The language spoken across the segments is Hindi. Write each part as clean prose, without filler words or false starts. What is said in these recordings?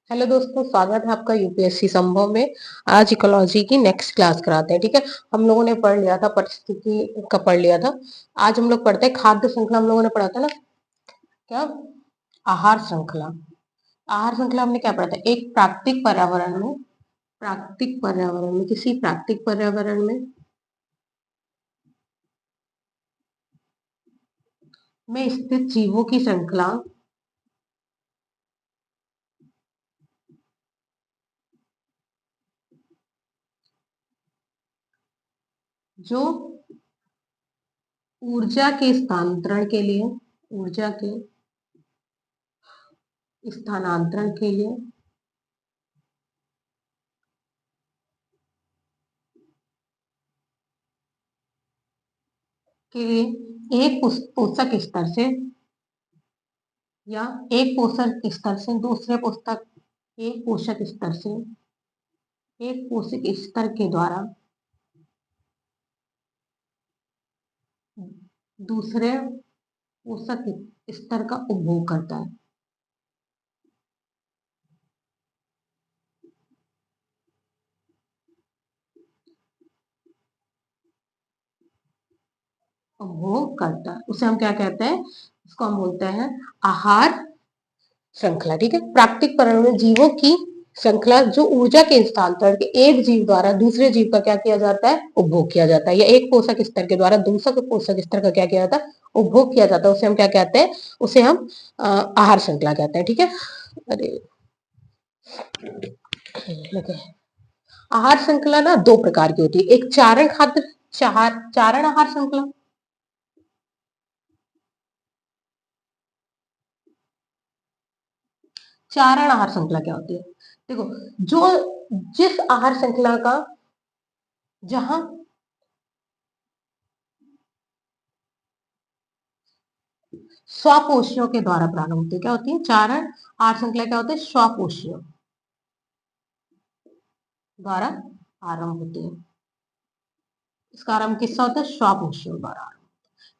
हेलो दोस्तों, स्वागत है आपका यूपीएससी संभव में। आज इकोलॉजी की नेक्स्ट क्लास कराते हैं। ठीक है, हम लोगों ने पढ़ लिया था, परिस्थिति का पढ़ लिया था। आज हम लोग पढ़ते हैं खाद्य श्रृंखला। हम लोगों ने पढ़ा था ना, क्या? आहार श्रृंखला। आहार श्रृंखला हमने क्या पढ़ा था? एक प्राकृतिक पर्यावरण में, किसी प्राकृतिक पर्यावरण में स्थित जीवों की श्रृंखला जो ऊर्जा के स्थानांतरण के लिए ऊर्जा के स्थानांतरण के लिए एक पोषक स्तर से या एक पोषक स्तर से दूसरे पोषक एक पोषक स्तर से एक पोषक स्तर के द्वारा दूसरे पोषक स्तर का उपभोग करता है। उपभोग करता है उसे हम क्या कहते हैं? इसको हम बोलते हैं आहार श्रृंखला। ठीक है, प्राकृतिक पर्यावरण में जीवों की श्रृंखला जो ऊर्जा के स्थानांतरण के एक जीव द्वारा दूसरे जीव का क्या किया जाता है? उपभोग किया जाता है। या एक पोषक स्तर के द्वारा दूसरे पोषक स्तर का क्या किया जाता है? उपभोग किया जाता है। उसे हम क्या कहते हैं? उसे हम आहार श्रृंखला कहते हैं। ठीक है, अरे आहार श्रृंखला ना दो प्रकार की होती है। एक चारण आहार श्रृंखला। चारण आहार श्रृंखला क्या होती है? देखो, जो जिस आहार श्रृंखला का जहां स्वपोषियों के द्वारा प्रारंभ होती है, क्या होती है? चारण आहार श्रृंखला क्या होती है? स्वपोषियों द्वारा आरंभ होती है। इसका आरंभ किससे होता है? स्वपोषियों द्वारा।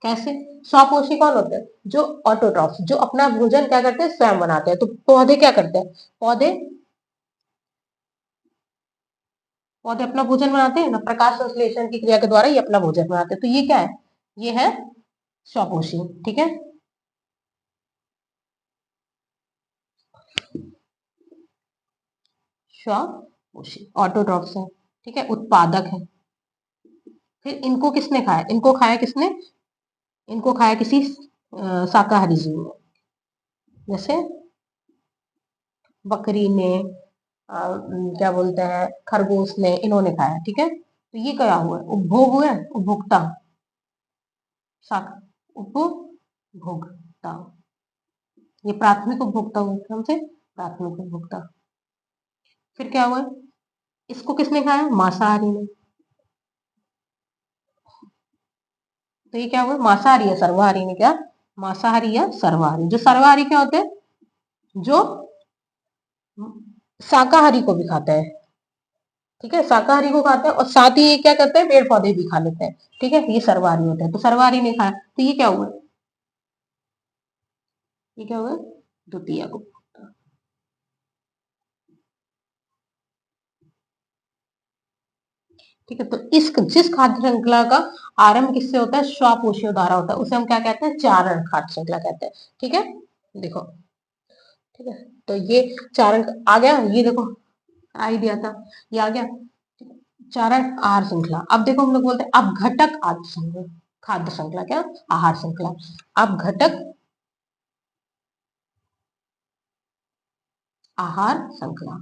कैसे? स्वपोषी कौन होते हैं? जो ऑटोट्रॉफ्स, जो अपना भोजन क्या करते हैं? स्वयं बनाते हैं। तो पौधे क्या करते हैं? पौधे पौधे अपना भोजन बनाते हैं ना, प्रकाश संश्लेषण की क्रिया के द्वारा ये अपना भोजन बनाते हैं। तो ये क्या है? ये है स्वपोषी। ठीक है, स्वपोषी ऑटोट्रॉफ्स है। ठीक है, उत्पादक है। फिर इनको किसने खाया? इनको खाया किसने? इनको खाया किसी शाकाहारी जीव ने, जैसे बकरी ने, क्या बोलते हैं, खरगोश ने, इन्होंने खाया। ठीक है, तो ये क्या हुआ? उपभोग हुआ, उपभोक्ता। शाक उपभोक्ता, ये प्राथमिक उपभोक्ता हुआ। हमसे प्राथमिक उपभोक्ता। फिर क्या हुआ? इसको किसने खाया? मांसाहारी ने। तो ये क्या हुआ? मांसाहारी या सर्वाहारी ने क्या? मांसाहारी या सर्वाहारी। जो सर्वाहारी क्या होते हैं? जो शाकाहारी को भी खाते हैं। ठीक है, शाकाहारी को खाते हैं और साथ ही ये क्या करते हैं? पेड़ पौधे भी खा लेते हैं। ठीक है, ये सर्वाहारी होते हैं। तो सर्वाहारी ने खाया, तो ये क्या हुआ? ये क्या हुआ? द्वितीय को। ठीक है, तो इस जिस खाद्य श्रृंखला का आरंभ किससे होता है? स्वपोषियों द्वारा होता है, उसे हम क्या कहते हैं? चारण खाद्य श्रृंखला कहते हैं। ठीक है, देखो। ठीक है, तो ये चारण आ गया। ये देखो, आ ही दिया था, ये आ गया। चारण आहार श्रृंखला। अब देखो, हम लोग बोलते हैं अब घटक आहार श्रृंखला। खाद्य श्रृंखला क्या? आहार श्रृंखला। अब घटक आहार श्रृंखला।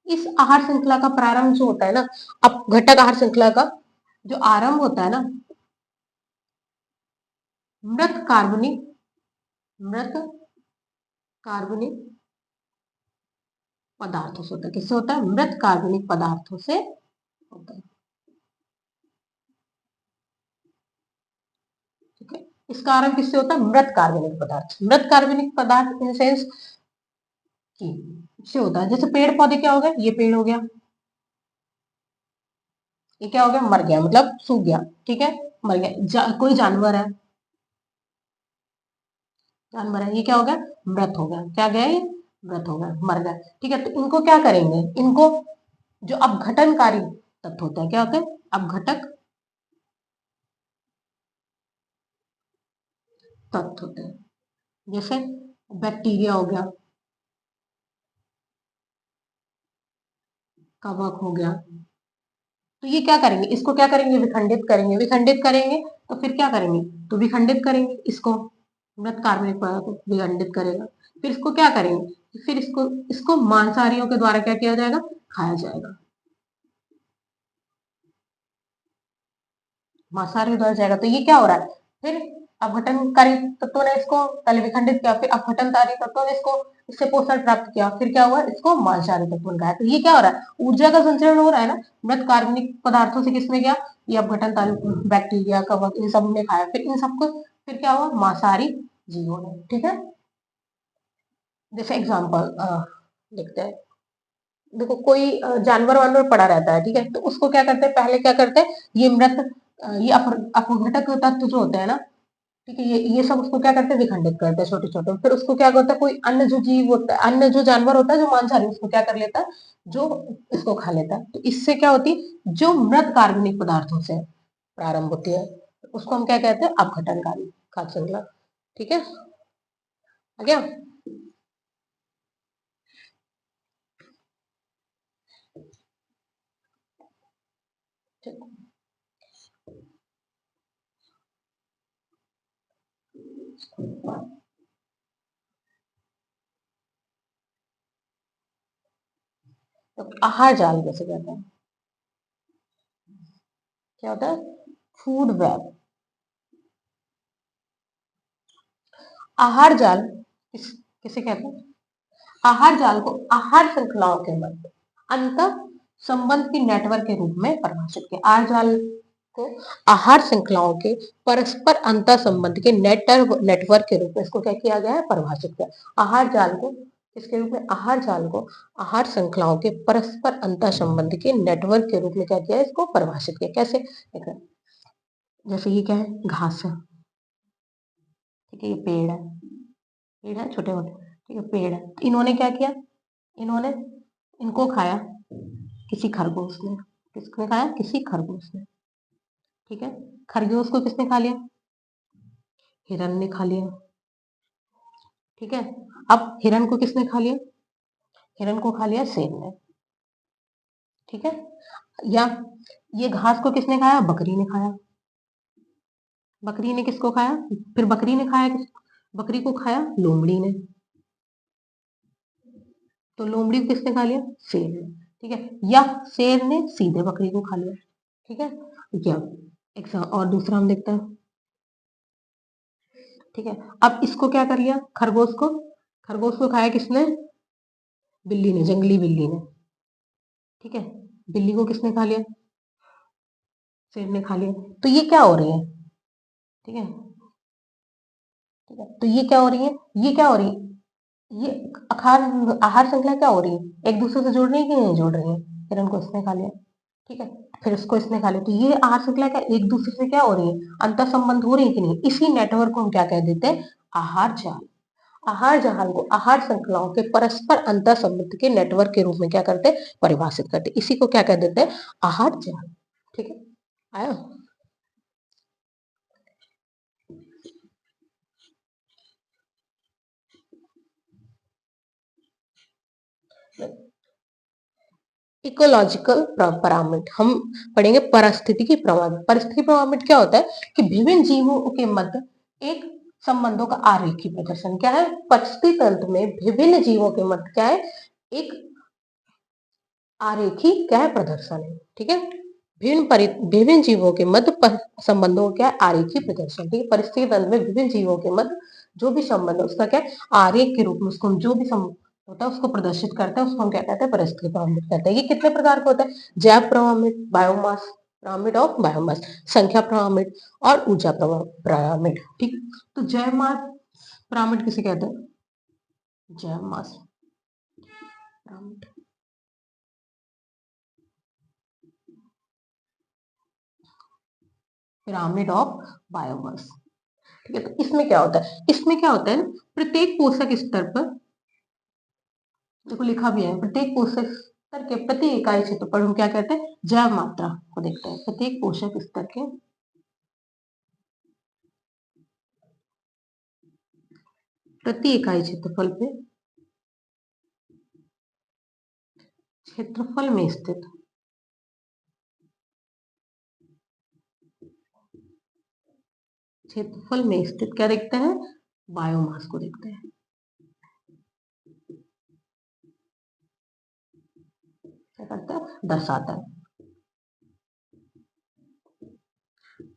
इस आहार श्रृंखला का प्रारंभ जो होता है ना, अब घटक आहार श्रृंखला का जो आरंभ होता है ना, मृत कार्बनिक मृत कार्बनिक पदार्थों से होता है। किससे होता है? मृत कार्बनिक पदार्थों से होता है। ठीक है, इसका आरंभ किससे होता है? मृत कार्बनिक पदार्थ। मृत कार्बनिक पदार्थ इन सेंस की से होता है। जैसे पेड़ पौधे क्या हो गए? ये पेड़ हो गया, ये क्या हो गया? मर गया, मतलब सूख गया। ठीक है, मर गया। कोई जानवर है, जानवर है, ये क्या हो गया, मृत हो गया, क्या गया ये, मृत हो गया, मर गया। ठीक है, तो इनको क्या करेंगे, इनको जो अपघटनकारी तत्व होते हैं, क्या होते हैं, अपघटक तत्व होते हैं, जैसे बैक्टीरिया हो गया, कवक हो गया, तो ये क्या करेंगे, इसको क्या करेंगे, विखंडित करेंगे, विखंडित करेंगे तो फिर क्या करेंगे, तो विखंडित करेंगे इसको, मृत कार्बनिक पदार्थ को विखंडित करेगा, फिर इसको क्या करेंगे, फिर इसको इसको मांसाहारियों के द्वारा क्या किया जाएगा, खाया जाएगा, मांसाहारी द्वारा जाएगा, तो ये क्या हो रहा है, फिर अपघटनकारी तत्वों ने इसको पहले विखंडित किया, फिर अपघटनकारी तत्वों ने इसको इससे पोषण प्राप्त किया, फिर क्या हुआ, इसको मांसाहारी तत्व बनाया, तो ये क्या हो रहा है, ऊर्जा का संचरण हो रहा है ना, मृत कार्बनिक पदार्थों से किसने किया, ये अपघटनकारी बैक्टीरिया, कवक, इन सब ने खाया, फिर इन सबको फिर क्या हुआ, मांसाहारी जीवों ने। ठीक है, जैसे एग्जाम्पल देखते हैं, देखो कोई जानवर वानवर पड़ा रहता है, ठीक है, तो उसको क्या करते हैं, पहले क्या करते हैं, ये मृत ये अपघटक तत्व जो होते हैं ना, ठीक है, ये सब उसको क्या करते हैं, विखंडित करते हैं छोटे छोटे, फिर उसको क्या होता है, कोई अन्य जो जीव होता है, अन्य जो जानवर होता है जो मांसाहारी, उसको क्या कर लेता है, जो इसको खा लेता है, तो इससे क्या होती है, जो मृत कार्बनिक पदार्थों से प्रारंभ होती है, उसको हम क्या कहते हैं, अपघटनकारी खाद्य श्रृंखला। ठीक है, आ गया। तो आहार जाल कैसे कहते हैं, क्या होता है, फूड वेब। आहार जाल किसे कहते हैं, आहार जाल को आहार श्रृंखलाओं के मध्य अंत संबंध की नेटवर्क के रूप में परिभाषित किया, आहार जाल को आहार श्रृंखलाओं के परस्पर अंतर संबंध के नेटवर्क के रूप में इसको क्या किया गया है, परिभाषित किया। आहार जाल को इसके रूप में, आहार जाल को आहार श्रृंखलाओं के परस्पर अंतर संबंध के नेटवर्क के रूप में क्या किया है, इसको परिभाषित किया। कैसे, जैसे ये क्या है, घास है, ठीक है, ये पेड़ है, पेड़ है छोटे मोटे, ठीक है, पेड़ है, तो इन्होंने क्या किया, इन्होंने इनको खाया किसी खरगोश ने, किसने खाया, किसी खरगोश ने। ठीक है, खरगोश को किसने खा लिया, हिरन ने खा लिया। ठीक है, अब हिरन को किसने खा लिया, हिरन को खा लिया शेर ने। ठीक है, या ये घास को किसने खाया, बकरी ने खाया, बकरी ने किसको खाया, फिर बकरी ने खाया बकरी को खाया लोमड़ी ने, तो लोमड़ी को किसने खा लिया, शेर ने। ठीक है, या शेर ने सीधे बकरी को खा लिया। ठीक है, क्या एक और दूसरा हम देखते हैं। ठीक है, अब इसको क्या कर लिया, खरगोश को खाया किसने, बिल्ली ने, जंगली बिल्ली ने। ठीक है, बिल्ली को किसने खा लिया, शेर ने खा लिया, तो ये क्या हो रही है। ठीक है, ठीक है, तो ये क्या हो रही है, ये क्या हो रही है, ये आहार आहार श्रृंखला क्या हो रही है, एक दूसरे से जुड़ रही है कि नहीं जुड़ रही है, हिरन को इसने खा लिया, ठीक है, फिर उसको इसने खा लिया, तो ये आहार श्रृंखला क्या एक दूसरे से क्या हो रही है, अंतर संबंध हो रही है कि नहीं, इसी नेटवर्क को हम क्या कह देते हैं, आहार जाल। आहार जाल को आहार श्रृंखलाओं के परस्पर अंतर संबंध के नेटवर्क के रूप में क्या करते हैं, परिभाषित करते हैं, इसी को क्या कह देते हैं, आहार जाल। ठीक है, आया। इकोलॉजिकल पिरामिड हम पढ़ेंगे, पारिस्थितिकी पिरामिड। पारिस्थितिकी पिरामिड क्या होता है कि विभिन्न जीवों के मध्य एक संबंधों का आरेखीय प्रदर्शन, क्या है, परिस्थिति तंत्र में विभिन्न जीवों के मध्य क्या है, एक आरेखीय क्या है, प्रदर्शन है। ठीक है, विभिन्न जीवों के मध्य संबंधों का क्या है, आरेखीय प्रदर्शन। ठीक है, परिस्थिति तंत्र में विभिन्न जीवों के मध्य जो भी संबंध है उसका क्या है, आरेख के रूप में उसको हम जो भी होता है उसको प्रदर्शित करते हैं, उसको हम क्या कहते हैं, परिस्थिति पिरामिड कहते हैं। ये कितने प्रकार का होता है, जैव pyramid, biomass pyramid of biomass, संख्या पिरामिड और ऊर्जा पिरामिड। ठीक, तो जैव मास पिरामिड किसे कहते हैं, जैव मास पिरामिड, पिरामिड ऑफ बायोमास। ठीक है, तो इसमें क्या होता है, इसमें क्या होता है, प्रत्येक पोषक स्तर पर, देखो लिखा भी है, प्रत्येक पोषक स्तर के प्रति इकाई क्षेत्रफल हम क्या कहते हैं, जैव मात्रा को देखते हैं। प्रत्येक पोषक स्तर के प्रति इकाई क्षेत्रफल में स्थित क्या देखते हैं, बायोमास को देखते हैं। क्या करता है, दर्शाता है।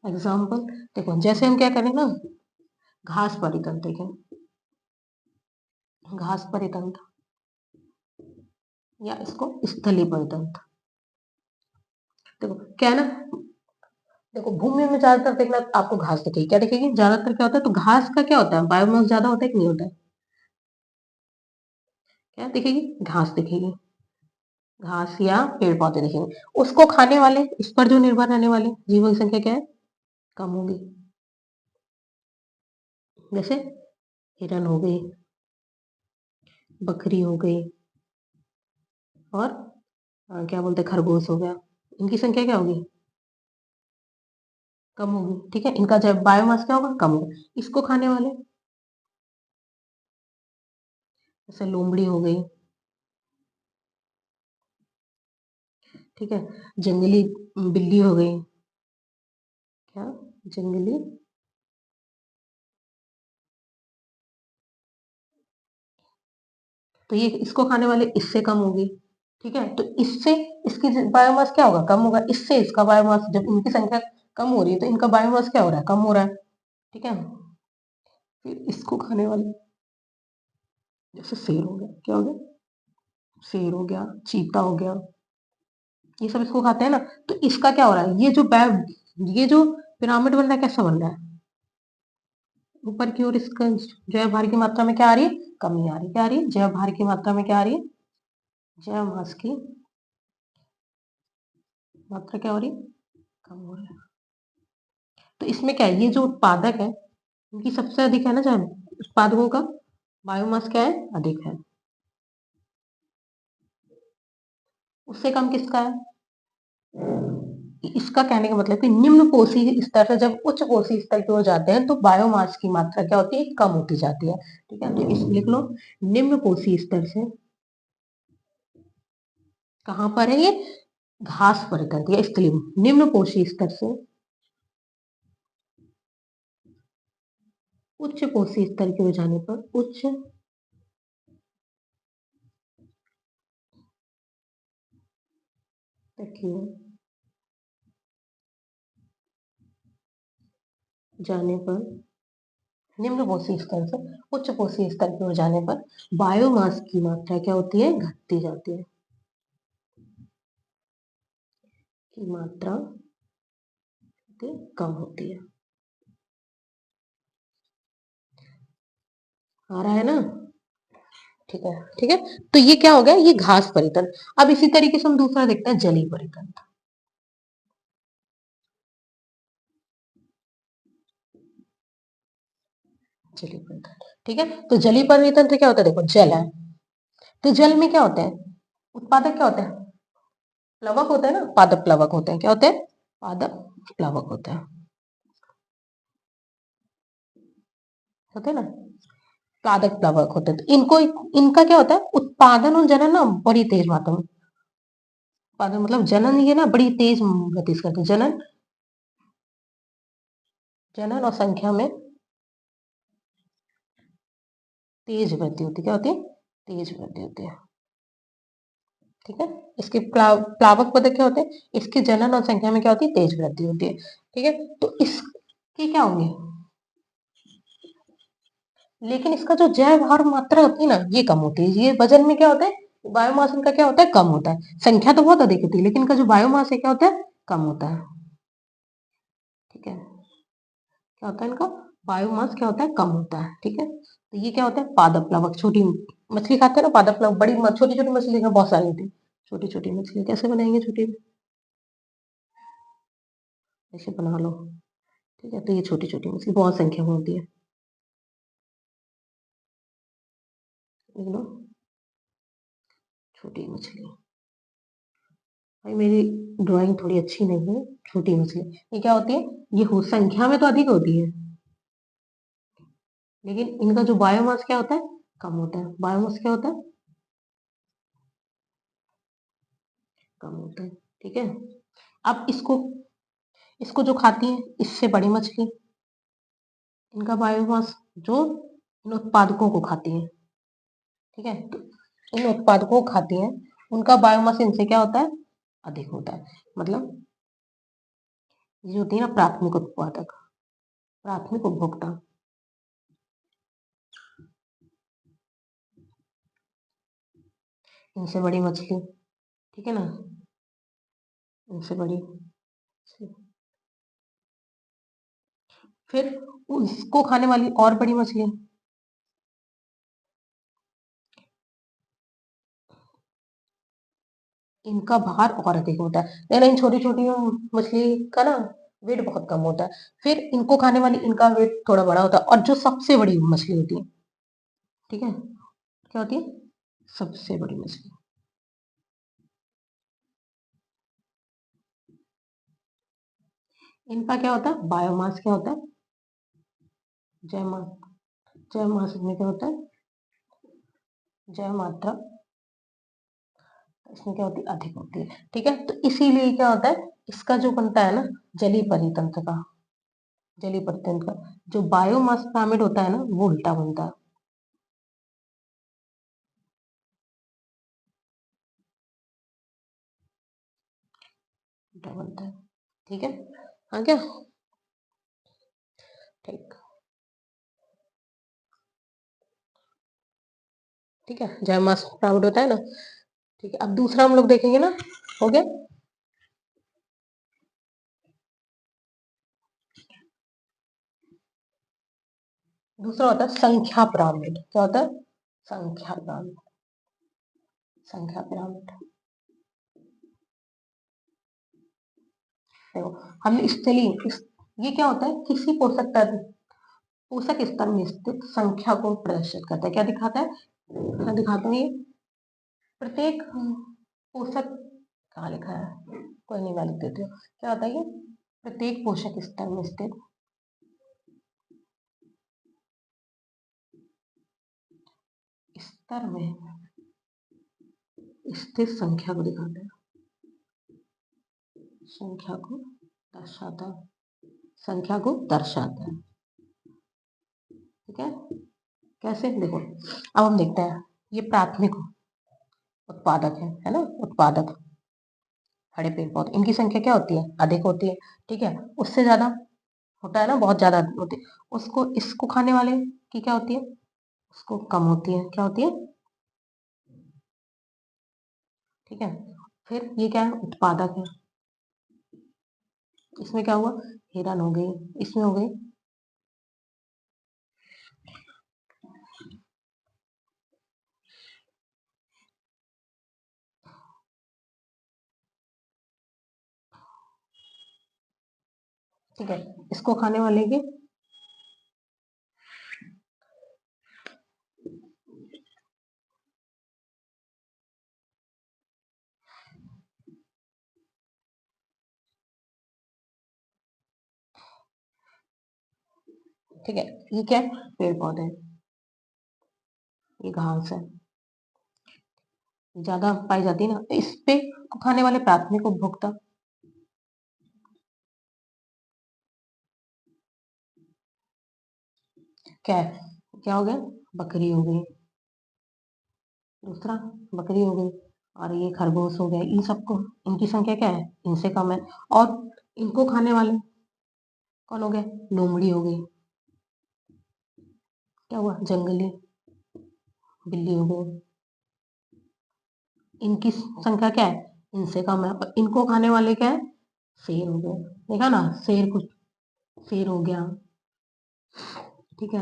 एग्जाम्पल देखो, जैसे हम क्या करें ना, घास परितंत्र, देखें घास परितंत्र या इसको स्थलीय परितंत्र। देखो क्या है ना, देखो भूमि में ज्यादातर देखना आपको घास दिखेगी, क्या दिखेगी, ज्यादातर क्या होता है, तो घास का क्या होता है, बायोमास ज्यादा होता है कि नहीं होता है, क्या दिखेगी, घास दिखेगी, घास या पेड़ पौधे दिखेंगे। उसको खाने वाले, इस पर जो निर्भर रहने वाले जीवों की संख्या क्या है, कम होगी। जैसे हिरन हो गई, बकरी हो गई, और क्या बोलते हैं, खरगोश हो गया, इनकी संख्या क्या होगी, कम होगी। ठीक है, इनका जब बायोमास क्या होगा, कम होगा। इसको खाने वाले, जैसे लोमड़ी हो गई, ठीक है, जंगली बिल्ली हो गई, क्या, जंगली, तो ये इसको खाने वाले इससे कम होगी। ठीक है, तो इससे इसकी बायोमास क्या होगा, कम होगा। इससे इसका बायोमास, जब इनकी संख्या कम हो रही है तो इनका बायोमास क्या हो रहा है, कम हो रहा है। ठीक है, फिर इसको खाने वाले, जैसे शेर हो गया, क्या हो गया, शेर हो गया, चीता हो गया, ये सब इसको खाते हैं ना। तो इसका क्या हो रहा है, ये जो पिरामिड बन रहा है, कैसा बन रहा है, ऊपर की ओर इसका जैव भार की मात्रा में क्या आ रही है, कमी आ रही है। क्या आ रही है, जैव भार की मात्रा में क्या आ रही है, जैव मास की मात्रा क्या हो रही है, कम हो रही है। तो इसमें क्या है, ये जो उत्पादक है इनकी सबसे अधिक है ना, जैव उत्पादकों का बायोमास क्या है, अधिक है। उससे कम किसका है, इसका कहने का मतलब कि निम्न पोषी स्तर से जब उच्च पोषी स्तर की ओर जाते हैं तो बायोमास की मात्रा क्या होती है, कम होती जाती है। ठीक है, तो इस लिख लो, निम्न पोषी स्तर से, कहां पर है ये, घास परितंत्र या स्थलीय, निम्न पोषी स्तर से उच्च पोषी स्तर की ओर जाने पर, उच्च तक की ओर जाने पर, निम्न पोषी स्तर से उच्च पोषी स्तर की ओर जाने पर बायोमास की मात्रा क्या होती है, घटती जाती है, की मात्रा कम होती है। आ रहा है ना, ठीक है। ठीक है, तो ये क्या हो गया, ये घास परितंत्र। अब इसी तरीके से हम दूसरा देखते हैं, जलीय परितंत्र। जलीय परितंत्र, ठीक है, तो जलीय परितंत्र क्या होता है, देखो जल है, तो जल में क्या होते हैं, उत्पादक क्या होते हैं, प्लवक होते हैं ना, पादप प्लवक होते हैं, क्या होते हैं, पादप प्लवक होते हैं ना, पादप प्लवक होते हैं। तो इनको, इनका क्या होता है, उत्पादन और जनन ना बड़ी तेज मात्रा में, उत्पादन मतलब जनन, ये ना बड़ी तेज गति से करते हैं, जनन, जनन और संख्या में तेज वृद्धि होती है। क्या होती है, तेज वृद्धि होती है। ठीक है, इसके प्लावक पदक क्या होते हैं, इसके जनन और संख्या में क्या होती है, तेज वृद्धि होती है। ठीक है, तो इसकी क्या होंगे, लेकिन इसका जो जैव भार मात्रा होती है ना, ये कम होती है। ये वजन में क्या होता है, बायोमास इनका क्या होता है, कम होता है। संख्या तो बहुत अधिक होती है, लेकिन इनका जो बायोमास है क्या होता है, कम होता है। ठीक है, क्या होता है इनका, बायोमास क्या होता है, कम होता है। ठीक है, तो ये क्या होता है, पादप प्लवक, छोटी मछली खाते हैं ना, पादप प्लवक, बड़ी छोटी छोटी मछली का बहुत सारी होती है। छोटी छोटी मछली कैसे बनाएंगे, छोटी, ऐसे बना लो, ठीक है, तो ये छोटी छोटी मछली बहुत संख्या में होती है, देख लो छोटी मछली। भाई मेरी ड्राइंग थोड़ी अच्छी नहीं है। छोटी मछली ये क्या होती है, ये हो संख्या में तो अधिक होती है, लेकिन इनका जो बायोमास क्या होता है, कम होता है। बायोमास क्या होता है, कम होता है। ठीक है, अब इसको इसको जो खाती है इससे बड़ी मछली, इनका बायोमास जो इन उत्पादकों को खाती है, ठीक है, तो इन उत्पादकों को खाती है, उनका बायोमास इनसे क्या होता है, अधिक होता है। मतलब ये जो होती है ना प्राथमिक उत्पादक, प्राथमिक उपभोक्ता, इनसे बड़ी मछली, ठीक है ना, इनसे बड़ी मछली। फिर उसको खाने वाली और बड़ी मछली, इनका भार और अधिक होता है, लेकिन इन छोटी छोटी मछली का ना वेट बहुत कम होता है। फिर इनको खाने वाली इनका वेट थोड़ा बड़ा होता है, और जो सबसे बड़ी मछली होती है, ठीक है, क्या होती है, सबसे बड़ी मछली, इनका क्या होता है, बायोमास क्या होता है, जय मास, जय मास में क्या होता है, जय मात्रा इसमें क्या होती है, अधिक होती है। ठीक है, तो इसीलिए क्या होता है, इसका जो बनता है ना जलीय परितंत्र का, जलीय परितंत्र का जो बायोमास पिरामिड होता है ना वो उल्टा बनता है, उल्टा बनता है। ठीक है, हाँ क्या, ठीक, ठीक है, जय मास पिरामिड होता है ना। ठीक है, अब दूसरा हम लोग देखेंगे ना, हो गया। दूसरा होता है संख्या पिरामिड, क्या होता है, संख्या पिरामिड, संख्या पिरामिड। देखो हमने ये क्या होता है, किसी पोषक स्तर में स्थित संख्या को प्रदर्शित करता है। क्या दिखाता है, मैं दिखाता हूँ ये, प्रत्येक पोषक, कहाँ लिखा है, कोई नहीं मैं लिख देती हूँ। क्या होता है ये, प्रत्येक पोषक स्तर में स्थित स्तर में स्थित संख्या को दिखाता है, संख्या को दर्शाता है, संख्या को दर्शाता है। ठीक है, कैसे, देखो अब हम देखते हैं, ये प्राथमिक उत्पादक है ना, उत्पादक हरे पेड़ पौधे, इनकी संख्या क्या होती है, अधिक होती है। ठीक है, उससे ज्यादा होता है ना, बहुत ज्यादा होती है, उसको इसको खाने वाले की क्या होती है, उसको कम होती है, क्या होती है। ठीक है, फिर ये क्या है, उत्पादक है, इसमें क्या हुआ, हिरन हो गई, इसमें हो गई, ठीक है, इसको खाने वाले के, ठीक है, ये क्या है, पेड़ पौधे, ये घास है, ज्यादा पाई जाती है ना, तो इस पे को खाने वाले प्राथमिक उपभोक्ता क्या है, क्या हो गया, बकरी हो गई, दूसरा बकरी हो गई, और ये खरगोश हो गया, इन सबको, इनकी संख्या क्या है, इनसे कम है। और इनको खाने वाले कौन हो गए, लोमड़ी हो गई, क्या हुआ, जंगली बिल्ली हो गई, इनकी संख्या क्या है, इनसे कम है। और इनको खाने वाले क्या है, शेर हो गए, देखा ना, शेर कुछ, शेर हो गया, ठीक है,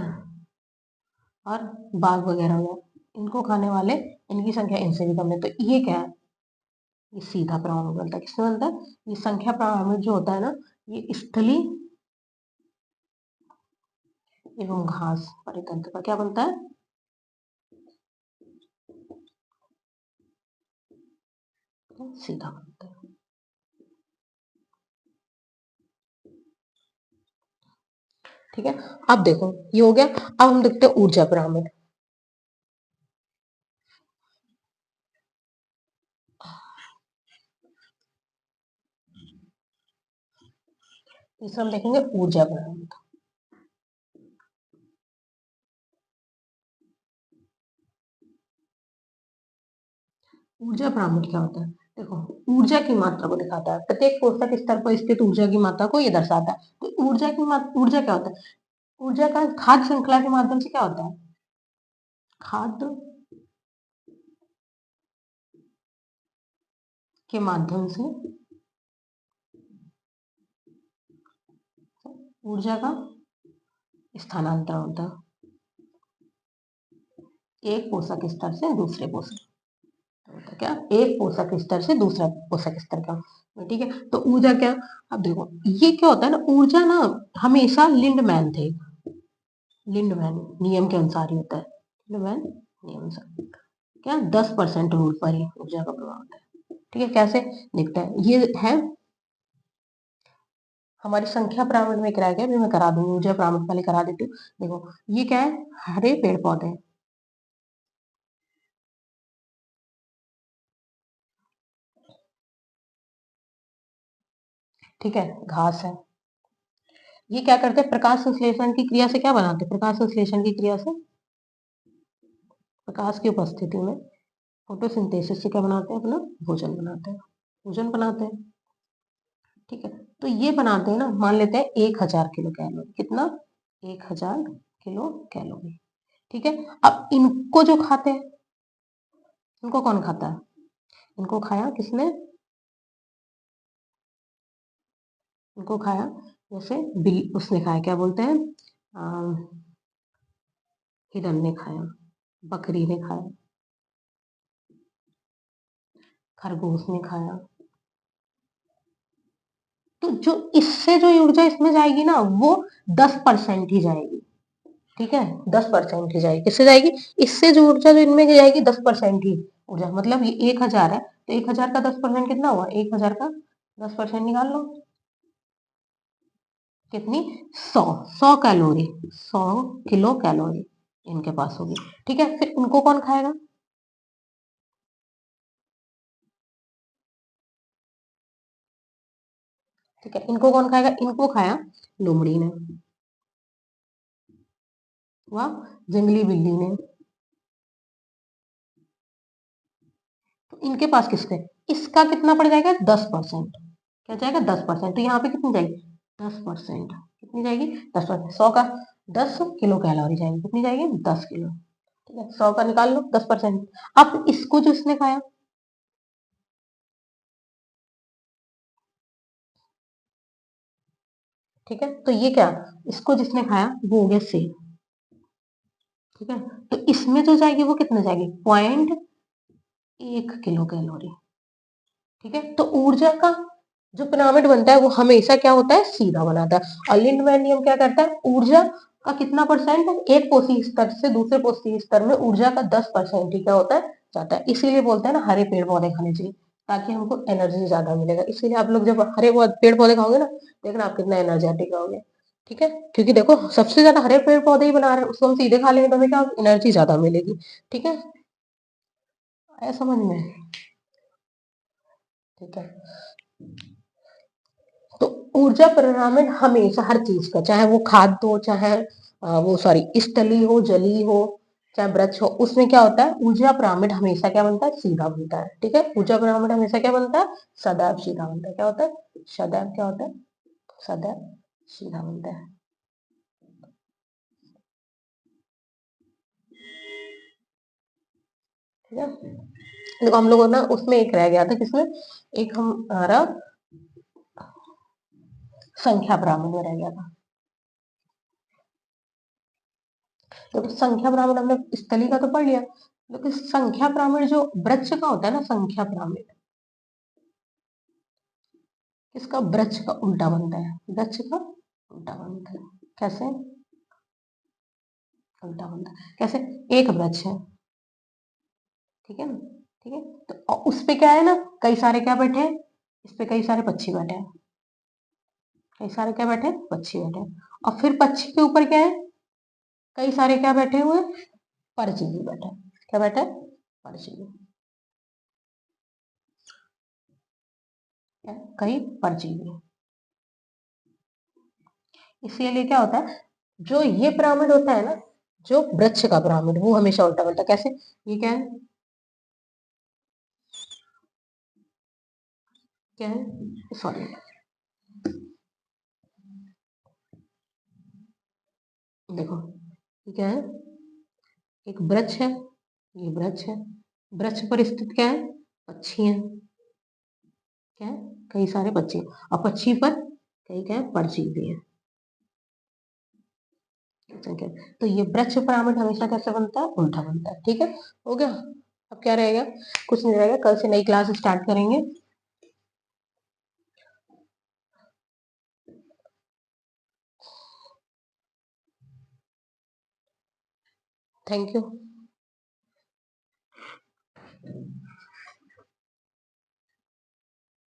और बाघ वगैरह हो गया, इनको खाने वाले, इनकी संख्या इनसे भी कम है। तो ये क्या है, ये सीधा प्रमाण बनता है, किसमें बनता है, ये संख्या प्रमाण जो होता है ना, ये स्थलीय एवं घास परितंत्र का क्या बनता है? सीधा बनता है। ठीक है, अब देखो ये हो गया। अब हम देखते हैं ऊर्जा पिरामिड। तीसरा हम देखेंगे ऊर्जा पिरामिड। ऊर्जा पिरामिड क्या होता है? देखो, ऊर्जा की मात्रा को दिखाता है, प्रत्येक कोष्ठक स्तर पर स्थित ऊर्जा की मात्रा को ये दर्शाता है। तो ऊर्जा क्या होता है? ऊर्जा का खाद्य श्रृंखला के माध्यम से क्या होता है? खाद्य के माध्यम से ऊर्जा का स्थानांतरण होता है एक पोषक स्तर से दूसरे पोषक, होता क्या? एक पोषक स्तर से दूसरा पोषक स्तर का। ठीक है, तो ऊर्जा क्या? अब देखो ये क्या होता है ना, ऊर्जा ना हमेशा लिंडमैन थे, लिंडमैन नियम के अनुसार ही होता है। लिंडमैन नियम से क्या 10% रूल पर ही ऊर्जा का प्रभाव होता है। ठीक है, कैसे दिखता है? ये है हमारी संख्या पिरामिड में कराया गया, मैं करा दूंगी, ऊर्जा पिरामिड पहले करा देती हूँ। देखो ये क्या है? हरे पेड़ पौधे, ठीक है, घास है। ये क्या करते हैं? प्रकाश संश्लेषण की क्रिया से क्या बनाते हैं? प्रकाश संश्लेषण की क्रिया से, प्रकाश की उपस्थिति में फोटोसिंथेसिस से क्या बनाते हैं? अपना भोजन बनाते हैं, भोजन बनाते हैं। ठीक है, तो ये बनाते हैं ना, मान लेते हैं 1000 किलो कैलोरी। कितना? 1000 किलो कैलोरी। ठीक है, अब इनको जो खाते हैं, इनको कौन खाता है? इनको खाया किसने? इनको खाया जैसे बिल उसने खाया, क्या बोलते हैं, हिरन ने खाया, बकरी ने खाया, खरगोश ने खाया। तो जो इससे जो ऊर्जा इसमें जाएगी ना, वो 10% ही जाएगी। ठीक है, 10% ही जाएगी। किससे जाएगी? इससे जो ऊर्जा जो इनमें जाएगी 10% ही ऊर्जा। मतलब ये 1000 है, तो 1000 का 10% कितना हुआ? 1000 का 10% निकाल लो, कितनी? 100। 100 कैलोरी, 100 किलो कैलोरी इनके पास होगी। ठीक है, फिर इनको कौन खाएगा? ठीक है, इनको कौन खाएगा? इनको खाया लोमड़ी ने, वह जंगली बिल्ली ने। तो इनके पास किसके? इसका कितना पड़ जाएगा? 10%। क्या जाएगा? 10%। तो यहाँ पे कितनी जाएगी? 10%। कितनी जाएगी? 10%। 100 का 10 किलो कैलोरी जाएगी। कितनी जाएगी? 10 किलो। ठीक है, 100 का निकाल लो 10%। अब इसको जो इसने खाया, ठीक है, तो ये क्या? इसको जिसने खाया वो हो गया सेब। ठीक है, तो इसमें जो जाएगी वो कितने जाएगी? 0.1 किलो कैलोरी। ठीक है, तो ऊर्जा का जो पिरामिड बनता है वो हमेशा क्या होता है? सीधा बनाता है। और लिंडमैन नियम क्या करता है? ऊर्जा का कितना परसेंट है? एक पोषी स्तर से दूसरे पोषी स्तर में ऊर्जा का 10% ही क्या होता है? जाता है। इसीलिए बोलते हैं ना हरे पेड़ पौधे खाने चाहिए, ताकि हमको एनर्जी ज्यादा मिलेगा। इसीलिए आप लोग जब हरे पेड़ पौधे खाओगे ना, देखना आप कितना एनर्जेटिक होगे। ठीक है, क्योंकि देखो सबसे ज्यादा हरे पेड़ पौधे ही बना रहे हैं, उसको हम सीधे खा लेंगे तो हमें क्या एनर्जी ज्यादा मिलेगी। ठीक है, आया समझ में? ठीक है, तो ऊर्जा पिरामिड हमेशा हर चीज का, चाहे वो खाद्य हो, चाहे वो सॉरी स्थलीय हो, जलीय हो, चाहे वृक्ष हो, उसमें क्या होता है? ऊर्जा पिरामिड हमेशा क्या बनता है? सीधा बनता है। ठीक है, ऊर्जा पिरामिड हमेशा क्या बनता है? सदैव सीधा बनता है। क्या होता है? सदैव क्या होता है? सदैव सीधा बनता है। ठीक है, देखो हम लोगों ना उसमें एक रह गया था, किसमें? एक हमारा संख्या पिरामिड में रह गया था। तो संख्या पिरामिड हमने स्थली का तो पढ़ लिया, लेकिन संख्या पिरामिड जो वृक्ष का होता है ना, संख्या पिरामिड इसका वृक्ष का उल्टा बनता है। वृक्ष का उल्टा बनता है। कैसे? उल्टा बनता है। कैसे? एक वृक्ष है, ठीक है ना, ठीक है, तो उस पे क्या है ना, कई सारे क्या बैठे हैं, इस पे कई सारे पक्षी बैठे हैं, कई सारे क्या बैठे हैं, पक्षी बैठे हैं। और फिर पक्षी के ऊपर क्या है, कई सारे क्या बैठे हुए हैं, परजीवी बैठे हैं। क्या बैठे हैं? परजीवी। कई परजीवी। इसीलिए क्या होता है, जो ये पिरामिड होता है ना, जो वृक्ष का पिरामिड, वो हमेशा उल्टा बनता है। कैसे? ये क्या है, क्या है, सॉरी, देखो ये क्या है, एक वृक्ष है, ये वृक्ष है, वृक्ष पर स्थित क्या है, पक्षी है, क्या है, कई सारे पक्षी, और पक्षी पर कई क्या है, परजीवी है। ठीक है, तो ये वृक्ष पिरामिड हमेशा कैसे बनता है, उल्टा बनता है। ठीक है, हो गया। अब क्या रहेगा, कुछ नहीं रहेगा, कल से नई क्लास स्टार्ट करेंगे। Thank you.